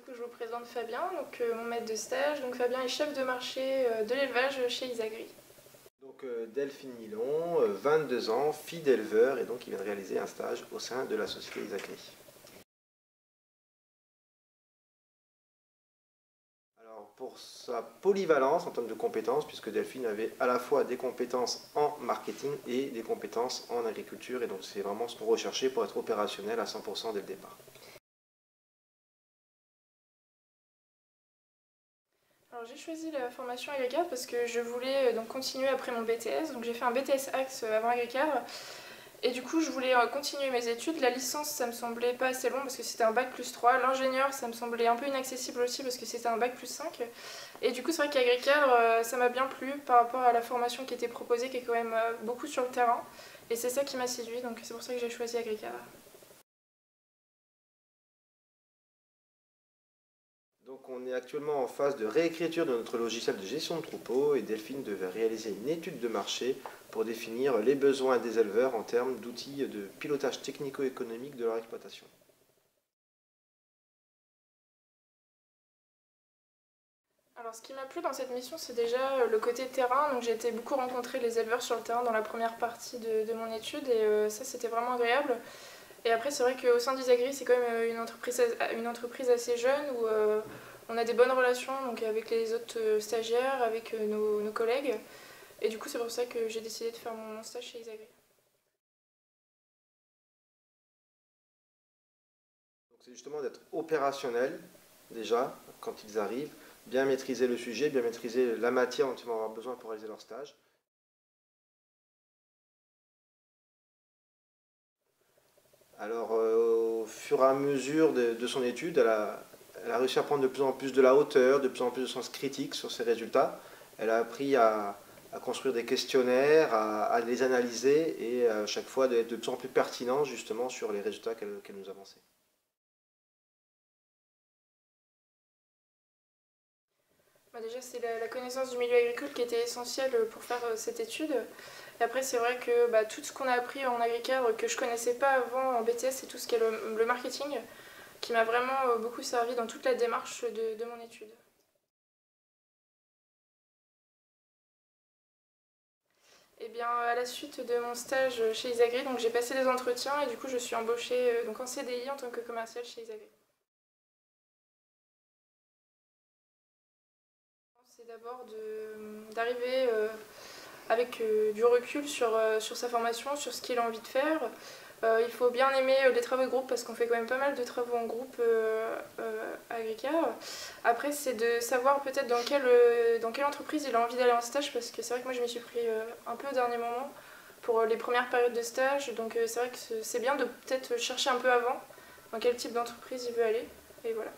coup, je vous présente Fabien, donc mon maître de stage. Donc Fabien est chef de marché de l'élevage chez Isagri. Donc Delphine Nilon, 22 ans, fille d'éleveur, et donc il vient de réaliser un stage au sein de la société Isagri. Alors pour sa polyvalence en termes de compétences, puisque Delphine avait à la fois des compétences en marketing et des compétences en agriculture, et donc c'est vraiment ce qu'on recherchait pour être opérationnel à 100% dès le départ. Alors j'ai choisi la formation Agricar parce que je voulais donc continuer après mon BTS. Donc j'ai fait un BTS Axe avant Agricar. Et du coup je voulais continuer mes études. La licence ça me semblait pas assez long parce que c'était un bac plus 3. L'ingénieur ça me semblait un peu inaccessible aussi parce que c'était un bac plus 5. Et du coup c'est vrai qu'Agricar ça m'a bien plu par rapport à la formation qui était proposée qui est quand même beaucoup sur le terrain. Et c'est ça qui m'a séduit, donc c'est pour ça que j'ai choisi Agricar. Donc on est actuellement en phase de réécriture de notre logiciel de gestion de troupeaux, et Delphine devait réaliser une étude de marché pour définir les besoins des éleveurs en termes d'outils de pilotage technico-économique de leur exploitation. Alors ce qui m'a plu dans cette mission c'est déjà le côté terrain, donc j'ai été beaucoup rencontrer les éleveurs sur le terrain dans la première partie de mon étude et ça c'était vraiment agréable. Et après c'est vrai qu'au sein d'Isagri c'est quand même une entreprise assez jeune où on a des bonnes relations donc avec les autres stagiaires, avec nos collègues et du coup c'est pour ça que j'ai décidé de faire mon stage chez Isagri. Donc c'est justement d'être opérationnel déjà quand ils arrivent, bien maîtriser le sujet, bien maîtriser la matière dont ils vont avoir besoin pour réaliser leur stage. Alors, au fur et à mesure de son étude, elle a réussi à prendre de plus en plus de la hauteur, de plus en plus de sens critique sur ses résultats. Elle a appris à construire des questionnaires, à les analyser et à chaque fois d'être de plus en plus pertinente justement sur les résultats qu'elle nous avançait. Bah déjà c'est la connaissance du milieu agricole qui était essentielle pour faire cette étude. Et après c'est vrai que bah, tout ce qu'on a appris en agriculture que je connaissais pas avant en BTS c'est tout ce qui est le marketing qui m'a vraiment beaucoup servi dans toute la démarche de mon étude. Et bien à la suite de mon stage chez Isagri, donc j'ai passé des entretiens et du coup je suis embauchée donc en CDI en tant que commerciale chez Isagri. C'est d'abord d'arriver avec du recul sur sa formation, sur ce qu'il a envie de faire. Il faut bien aimer les travaux de groupe parce qu'on fait quand même pas mal de travaux en groupe à Agricar. Après, c'est de savoir peut-être dans quelle entreprise il a envie d'aller en stage parce que c'est vrai que moi je m'y suis pris un peu au dernier moment pour les premières périodes de stage. Donc c'est vrai que c'est bien de peut-être chercher un peu avant dans quel type d'entreprise il veut aller. Et voilà.